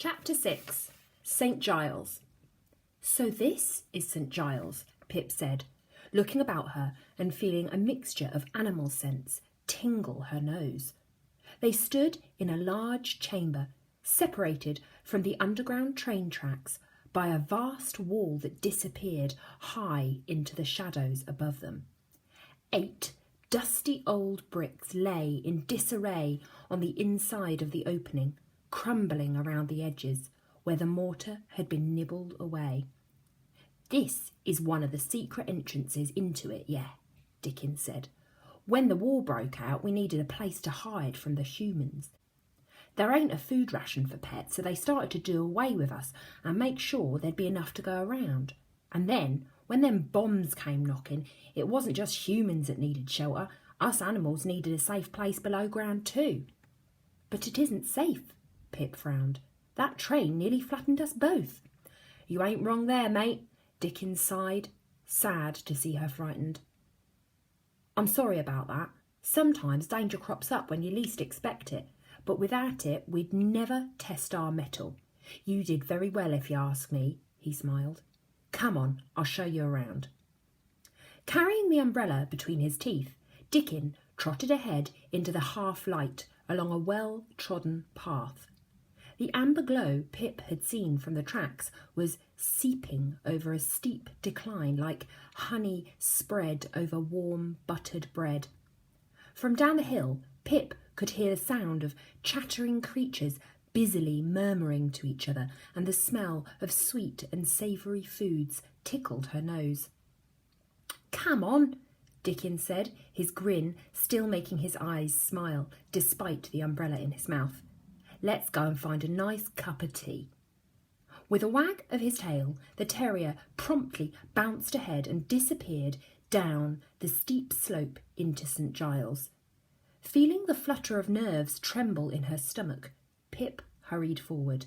Chapter 6. St. Giles. "So this is St. Giles," Pip said, looking about her and feeling a mixture of animal scents tingle her nose. They stood in a large chamber, separated from the underground train tracks by a vast wall that disappeared high into the shadows above them. 8 dusty old bricks lay in disarray on the inside of the opening, crumbling around the edges, where the mortar had been nibbled away. "This is one of the secret entrances into it, yeah," Dickens said. "When the war broke out, we needed a place to hide from the humans. There ain't a food ration for pets, so they started to do away with us and make sure there'd be enough to go around. And then, when them bombs came knocking, it wasn't just humans that needed shelter. Us animals needed a safe place below ground too." "But it isn't safe," Pip frowned. "That train nearly flattened us both." "You ain't wrong there, mate," Dickens sighed, sad to see her frightened. "I'm sorry about that. Sometimes danger crops up when you least expect it, but without it we'd never test our mettle. You did very well if you ask me," he smiled. "Come on, I'll show you around." Carrying the umbrella between his teeth, Dickon trotted ahead into the half-light along a well-trodden path. The amber glow Pip had seen from the tracks was seeping over a steep decline like honey spread over warm buttered bread. From down the hill, Pip could hear the sound of chattering creatures busily murmuring to each other, and the smell of sweet and savoury foods tickled her nose. "Come on," Dickens said, his grin still making his eyes smile despite the umbrella in his mouth. "Let's go and find a nice cup of tea." With a wag of his tail, the terrier promptly bounced ahead and disappeared down the steep slope into St. Giles. Feeling the flutter of nerves tremble in her stomach, Pip hurried forward.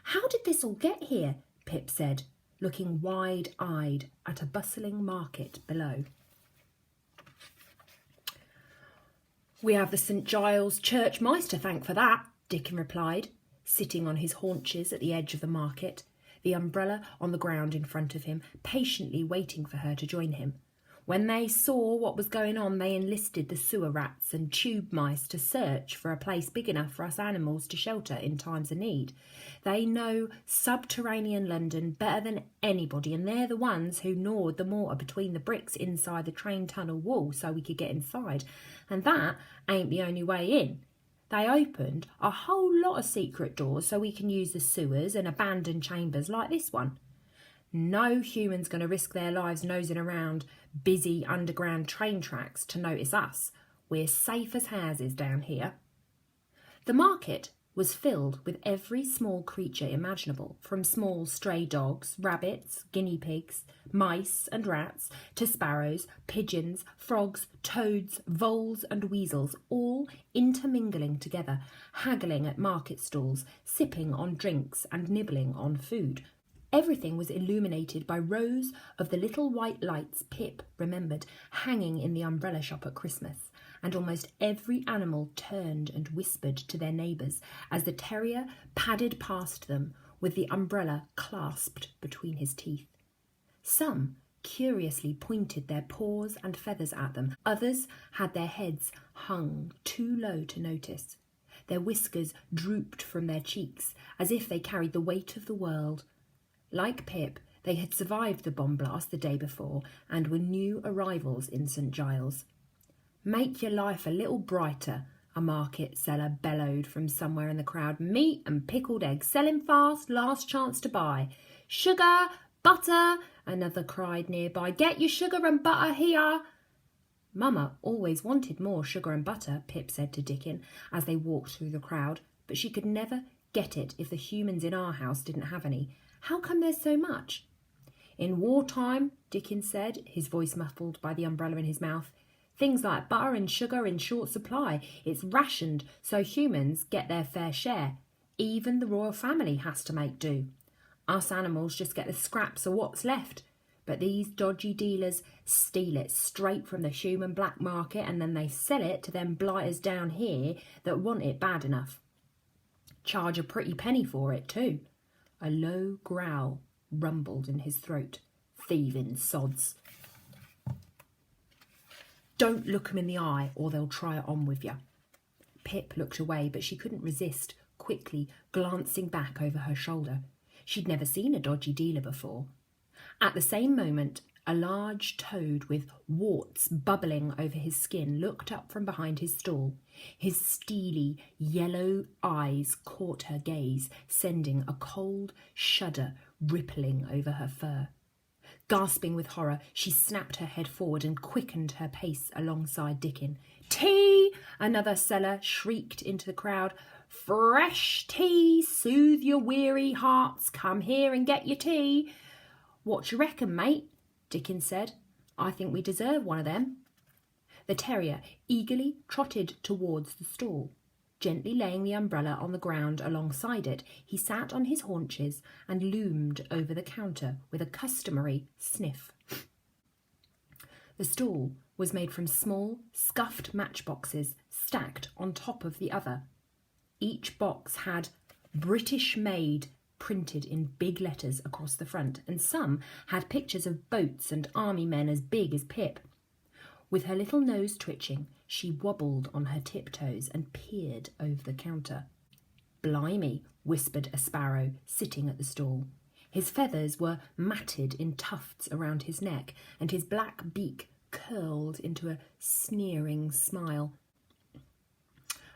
"How did this all get here?" Pip said, looking wide-eyed at a bustling market below. "We have the St. Giles Church mice to thank for that," Dickon replied, sitting on his haunches at the edge of the market, the umbrella on the ground in front of him, patiently waiting for her to join him. "When they saw what was going on, they enlisted the sewer rats and tube mice to search for a place big enough for us animals to shelter in times of need. They know subterranean London better than anybody, and they're the ones who gnawed the mortar between the bricks inside the train tunnel wall so we could get inside. And that ain't the only way in. They opened a whole lot of secret doors so we can use the sewers and abandoned chambers like this one. No human's going to risk their lives nosing around busy underground train tracks to notice us. We're safe as houses down here." The market was filled with every small creature imaginable, from small stray dogs, rabbits, guinea pigs, mice and rats, to sparrows, pigeons, frogs, toads, voles and weasels, all intermingling together, haggling at market stalls, sipping on drinks and nibbling on food. Everything was illuminated by rows of the little white lights Pip remembered hanging in the umbrella shop at Christmas, and almost every animal turned and whispered to their neighbours as the terrier padded past them with the umbrella clasped between his teeth. Some curiously pointed their paws and feathers at them. Others had their heads hung too low to notice. Their whiskers drooped from their cheeks as if they carried the weight of the world. Like Pip, they had survived the bomb blast the day before and were new arrivals in St. Giles. "Make your life a little brighter," a market seller bellowed from somewhere in the crowd. "Meat and pickled eggs, selling fast, last chance to buy." "Sugar, butter," another cried nearby. "Get your sugar and butter here." "Mama always wanted more sugar and butter," Pip said to Dickon as they walked through the crowd, "but she could never get it if the humans in our house didn't have any. How come there's so much?" "In wartime," Dickens said, his voice muffled by the umbrella in his mouth, "things like butter and sugar are in short supply. It's rationed so humans get their fair share. Even the royal family has to make do. Us animals just get the scraps of what's left. But these dodgy dealers steal it straight from the human black market, and then they sell it to them blighters down here that want it bad enough." Charge a pretty penny for it, too. A low growl rumbled in his throat. Thieving sods. Don't look 'em in the eye or they'll try it on with you. Pip looked away, but she couldn't resist, quickly glancing back over her shoulder. She'd never seen a dodgy dealer before. At the same moment, a large toad with warts bubbling over his skin looked up from behind his stall. His steely, yellow eyes caught her gaze, sending a cold shudder rippling over her fur. Gasping with horror, she snapped her head forward and quickened her pace alongside Dickin. "Tea!" another seller shrieked into the crowd. "Fresh tea! Soothe your weary hearts! Come here and get your tea!" "What you reckon, mate?" Dickin said. "I think we deserve one of them." The terrier eagerly trotted towards the stall. Gently laying the umbrella on the ground alongside it, he sat on his haunches and loomed over the counter with a customary sniff. The stall was made from small, scuffed matchboxes stacked on top of the other. Each box had "British Made" printed in big letters across the front, and some had pictures of boats and army men as big as Pip. With her little nose twitching, she wobbled on her tiptoes and peered over the counter. "Blimey," whispered a sparrow sitting at the stall. His feathers were matted in tufts around his neck, and his black beak curled into a sneering smile.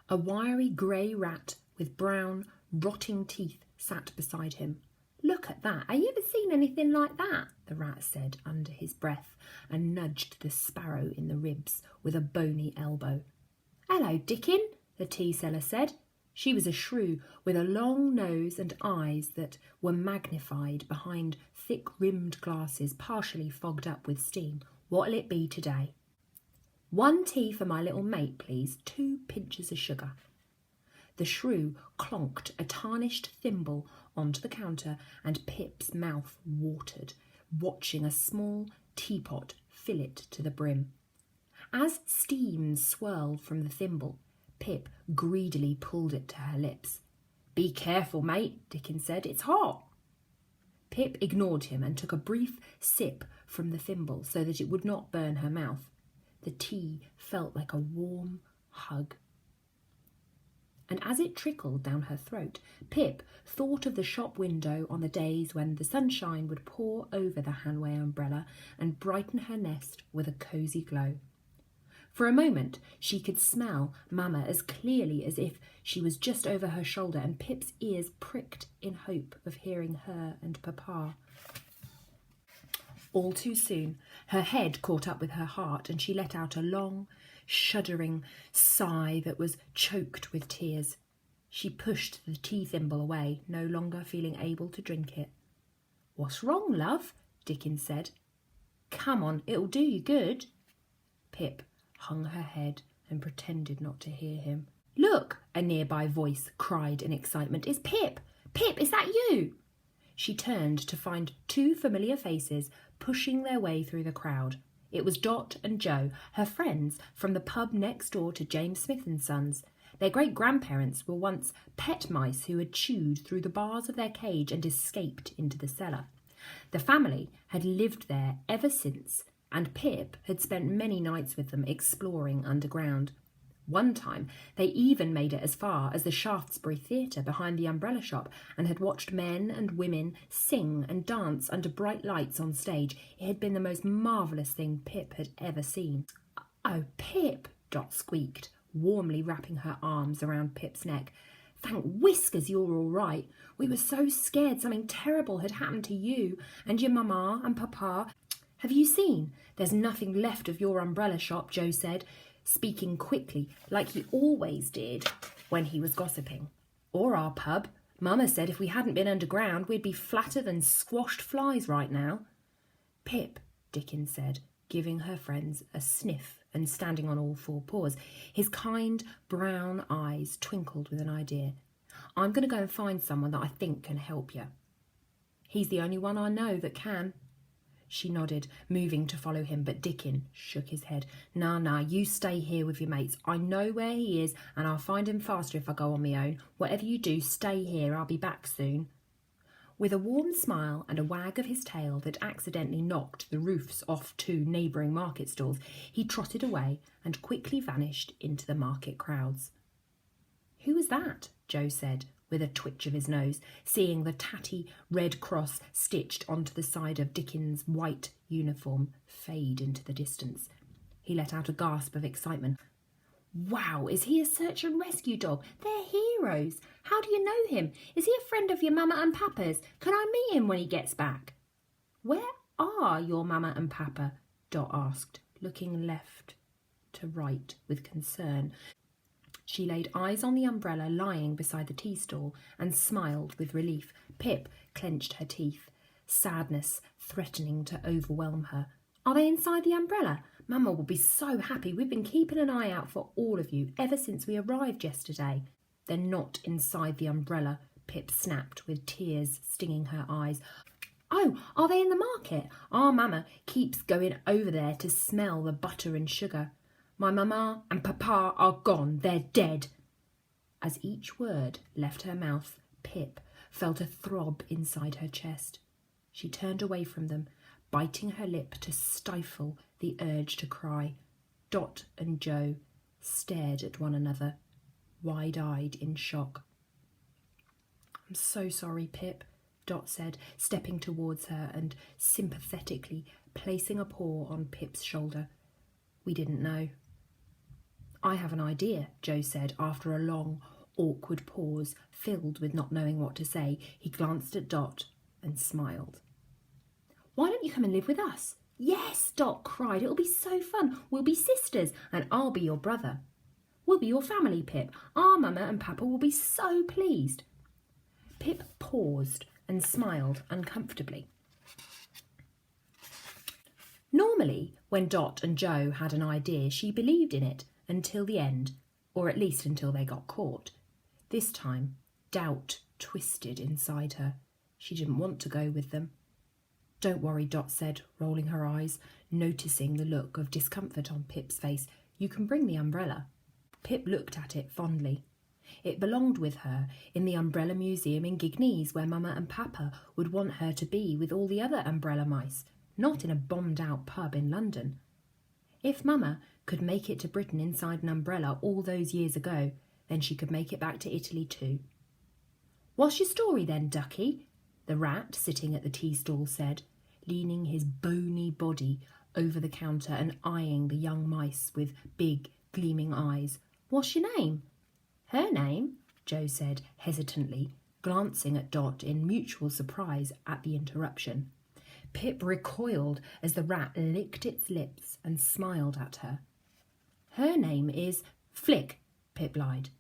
A wiry grey rat with brown, rotting teeth sat beside him. "Look at that. Have you ever seen anything like that?" the rat said under his breath, and nudged the sparrow in the ribs with a bony elbow. "Hello, Dickin," the tea seller said. She was a shrew with a long nose and eyes that were magnified behind thick-rimmed glasses partially fogged up with steam. "What'll it be today?" "One tea for my little mate, please. 2 pinches of sugar." The shrew clonked a tarnished thimble onto the counter, and Pip's mouth watered, watching a small teapot fill it to the brim. As steam swirled from the thimble, Pip greedily pulled it to her lips. "Be careful, mate," Dickin said. "It's hot." Pip ignored him and took a brief sip from the thimble so that it would not burn her mouth. The tea felt like a warm hug. And as it trickled down her throat, Pip thought of the shop window on the days when the sunshine would pour over the Hanway umbrella and brighten her nest with a cosy glow. For a moment, she could smell Mamma as clearly as if she was just over her shoulder, and Pip's ears pricked in hope of hearing her and Papa. All too soon, her head caught up with her heart, and she let out a long, shuddering sigh that was choked with tears. She pushed the tea thimble away, no longer feeling able to drink it. "What's wrong, love?" Dickin said. "Come on, it'll do you good." Pip hung her head and pretended not to hear him. "Look!" a nearby voice cried in excitement. "It's Pip! Pip, is that you?" She turned to find 2 familiar faces pushing their way through the crowd. It was Dot and Joe, her friends from the pub next door to James Smith and Sons. Their great-grandparents were once pet mice who had chewed through the bars of their cage and escaped into the cellar. The family had lived there ever since, and Pip had spent many nights with them exploring underground. One time, they even made it as far as the Shaftesbury Theatre behind the umbrella shop and had watched men and women sing and dance under bright lights on stage. It had been the most marvellous thing Pip had ever seen. "Oh, Pip," Dot squeaked, warmly wrapping her arms around Pip's neck. "Thank whiskers you're all right. We were so scared something terrible had happened to you and your mamma and papa. Have you seen? There's nothing left of your umbrella shop," Joe said, speaking quickly, like he always did when he was gossiping. "Or our pub. Mama said if we hadn't been underground, we'd be flatter than squashed flies right now." "Pip," Dickin said, giving her friends a sniff and standing on all 4 paws. His kind brown eyes twinkled with an idea. "I'm going to go and find someone that I think can help you. He's the only one I know that can." She nodded, moving to follow him, but Dickon shook his head. Nah, you stay here with your mates. I know where he is, and I'll find him faster if I go on my own. Whatever you do, stay here. I'll be back soon. With a warm smile and a wag of his tail that accidentally knocked the roofs off 2 neighbouring market stalls, he trotted away and quickly vanished into the market crowds. Who was that? Joe said, with a twitch of his nose, seeing the tatty red cross stitched onto the side of Dickon's white uniform fade into the distance. He let out a gasp of excitement. Wow, is he a search and rescue dog? They're heroes. How do you know him? Is he a friend of your mama and papa's? Can I meet him when he gets back? Where are your mama and papa? Dot asked, looking left to right with concern. She laid eyes on the umbrella lying beside the tea stall and smiled with relief. Pip clenched her teeth, sadness threatening to overwhelm her. Are they inside the umbrella? Mama will be so happy. We've been keeping an eye out for all of you ever since we arrived yesterday. They're not inside the umbrella, Pip snapped with tears stinging her eyes. Oh, are they in the market? Our Mama keeps going over there to smell the butter and sugar. My Mama and Papa are gone. They're dead. As each word left her mouth, Pip felt a throb inside her chest. She turned away from them, biting her lip to stifle the urge to cry. Dot and Joe stared at one another, wide-eyed in shock. I'm so sorry, Pip, Dot said, stepping towards her and sympathetically placing a paw on Pip's shoulder. We didn't know. I have an idea, Joe said after a long, awkward pause filled with not knowing what to say. He glanced at Dot and smiled. Why don't you come and live with us? Yes, Dot cried. It'll be so fun. We'll be sisters and I'll be your brother. We'll be your family, Pip. Our Mama and Papa will be so pleased. Pip paused and smiled uncomfortably. Normally, when Dot and Joe had an idea, she believed in it until the end, or at least until they got caught. This time, doubt twisted inside her. She didn't want to go with them. Don't worry, Dot said, rolling her eyes, noticing the look of discomfort on Pip's face. You can bring the umbrella. Pip looked at it fondly. It belonged with her in the Umbrella Museum in Gignees, where Mama and Papa would want her to be with all the other umbrella mice, not in a bombed-out pub in London. If Mama could make it to Britain inside an umbrella all those years ago, then she could make it back to Italy too. What's your story then, Ducky? The rat, sitting at the tea stall, said, leaning his bony body over the counter and eyeing the young mice with big, gleaming eyes. What's your name? Her name, Joe said hesitantly, glancing at Dot in mutual surprise at the interruption. Pip recoiled as the rat licked its lips and smiled at her. Her name is Flick, Pip lied,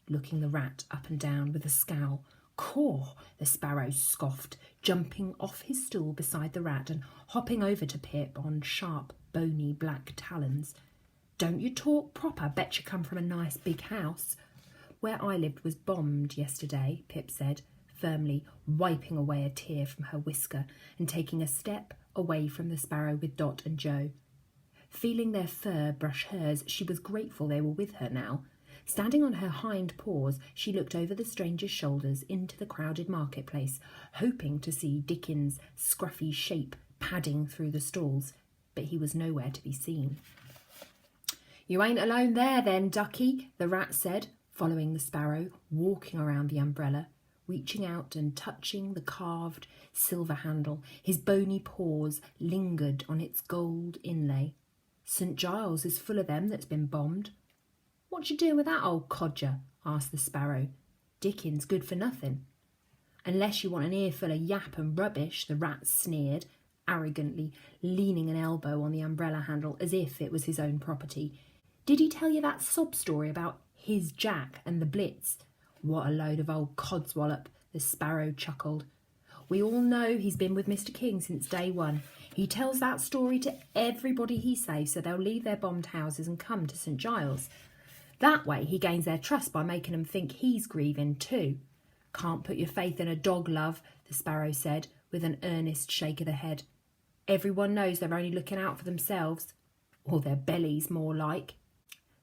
looking the rat up and down with a scowl. Caw, the sparrow scoffed, jumping off his stool beside the rat and hopping over to Pip on sharp, bony black talons. Don't you talk proper? Bet you come from a nice big house. Where I lived was bombed yesterday, Pip said, firmly wiping away a tear from her whisker and taking a step away from the sparrow with Dot and Joe. Feeling their fur brush hers, she was grateful they were with her now. Standing on her hind paws, she looked over the stranger's shoulders into the crowded marketplace, hoping to see Dickon's scruffy shape padding through the stalls, but he was nowhere to be seen. You ain't alone there then, Ducky, the rat said, following the sparrow, walking around the umbrella, reaching out and touching the carved silver handle. His bony paws lingered on its gold inlay. St. Giles is full of them that's been bombed. What you doing with that old codger? Asked the sparrow. Dickon's good for nothing. Unless you want an earful of yap and rubbish, the rat sneered, arrogantly leaning an elbow on the umbrella handle as if it was his own property. Did he tell you that sob story about his Jack and the Blitz? What a load of old codswallop, the sparrow chuckled. We all know he's been with Mr. King since day one. He tells that story to everybody he saves, so they'll leave their bombed houses and come to St. Giles. That way he gains their trust by making them think he's grieving too. Can't put your faith in a dog, love, the sparrow said, with an earnest shake of the head. Everyone knows they're only looking out for themselves, or their bellies more like.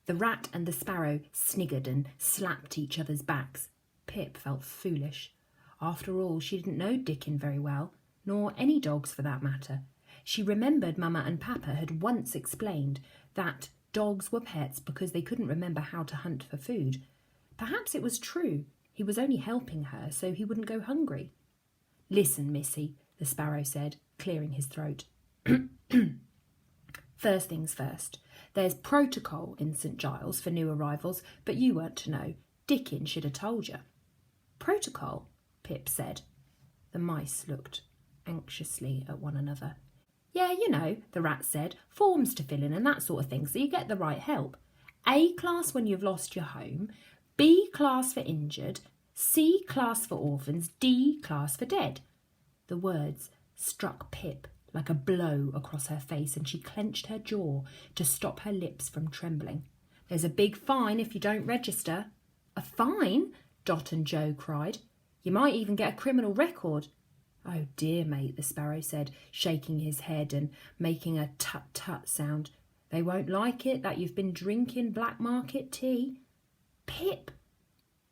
The rat and the sparrow sniggered and slapped each other's backs. Pip felt foolish. After all, she didn't know Dickon very well, nor any dogs for that matter. She remembered Mama and Papa had once explained that dogs were pets because they couldn't remember how to hunt for food. Perhaps it was true. He was only helping her so he wouldn't go hungry. "Listen, Missy," the sparrow said, clearing his throat. "First things first. There's protocol in St. Giles for new arrivals, but you weren't to know. Dickon should have told you." "Protocol?" Pip said. The mice looked anxiously at one another. "Yeah, you know," the rat said, "forms to fill in and that sort of thing, so you get the right help. A class when you've lost your home, B class for injured, C class for orphans, D class for dead." The words struck Pip like a blow across her face, and she clenched her jaw to stop her lips from trembling. "There's a big fine if you don't register." "A fine?" Dot and Joe cried. "You might even get a criminal record." "Oh dear, mate," the sparrow said, shaking his head and making a tut-tut sound. "They won't like it that you've been drinking black market tea." "Pip!"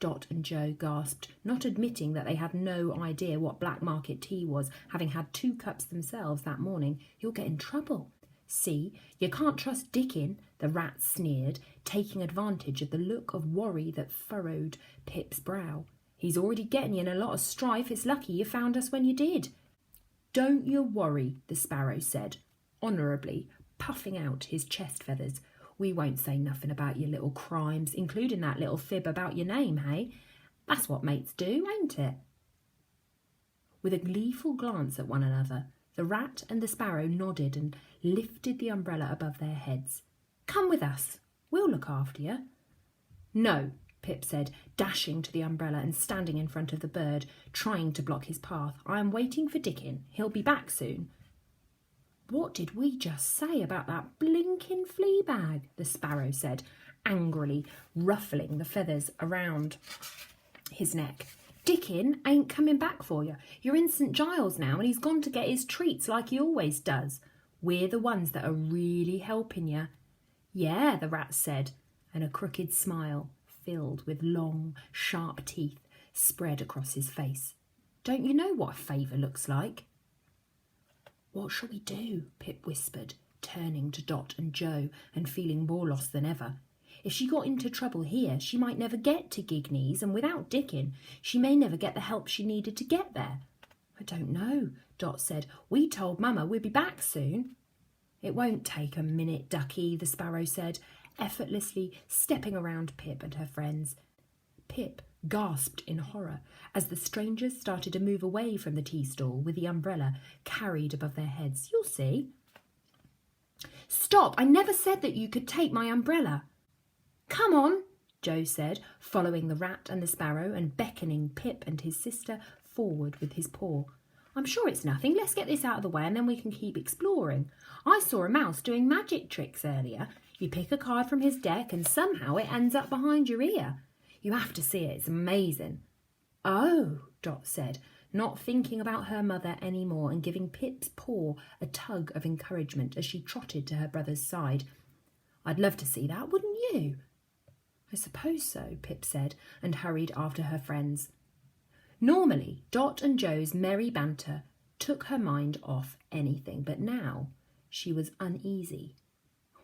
Dot and Joe gasped, not admitting that they had no idea what black market tea was, having had 2 cups themselves that morning. "You'll get in trouble." "See, you can't trust Dickon," the rat sneered, taking advantage of the look of worry that furrowed Pip's brow. "He's already getting you in a lot of strife. It's lucky you found us when you did." "Don't you worry," the sparrow said, honourably, puffing out his chest feathers. "We won't say nothing about your little crimes, including that little fib about your name, hey? That's what mates do, ain't it?" With a gleeful glance at one another, the rat and the sparrow nodded and lifted the umbrella above their heads. "Come with us. We'll look after you." "No," Pip said, dashing to the umbrella and standing in front of the bird, trying to block his path. "I am waiting for Dickon. He'll be back soon." "What did we just say about that blinking flea bag?" the sparrow said, angrily ruffling the feathers around his neck. "Dickon ain't coming back for you. You're in St. Giles now and he's gone to get his treats like he always does. We're the ones that are really helping you." "Yeah," the rat said, and a crooked smile, filled with long, sharp teeth, spread across his face. "Don't you know what a favour looks like?" "What shall we do?" Pip whispered, turning to Dot and Joe and feeling more lost than ever. If she got into trouble here, she might never get to Gigneys, and without Dickon, she may never get the help she needed to get there. "I don't know," Dot said. "We told Mama we'd be back soon." "It won't take a minute, ducky," the sparrow said, effortlessly stepping around Pip and her friends. Pip gasped in horror as the strangers started to move away from the tea stall with the umbrella carried above their heads. "You'll see." "Stop! I never said that you could take my umbrella." "Come on," Joe said, following the rat and the sparrow and beckoning Pip and his sister forward with his paw. "I'm sure it's nothing. Let's get this out of the way and then we can keep exploring. I saw a mouse doing magic tricks earlier. You pick a card from his deck and somehow it ends up behind your ear. You have to see it. It's amazing." "Oh," Dot said, not thinking about her mother anymore and giving Pip's paw a tug of encouragement as she trotted to her brother's side. "I'd love to see that, wouldn't you?" "I suppose so," Pip said, and hurried after her friends. Normally, Dot and Joe's merry banter took her mind off anything, but now she was uneasy.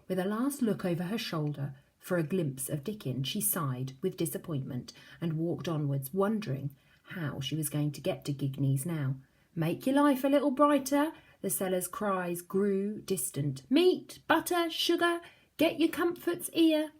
With a last look over her shoulder for a glimpse of Dickon, she sighed with disappointment and walked onwards, wondering how she was going to get to Gigneys now. "Make your life a little brighter," the seller's cries grew distant. "Meat, butter, sugar, get your comforts here."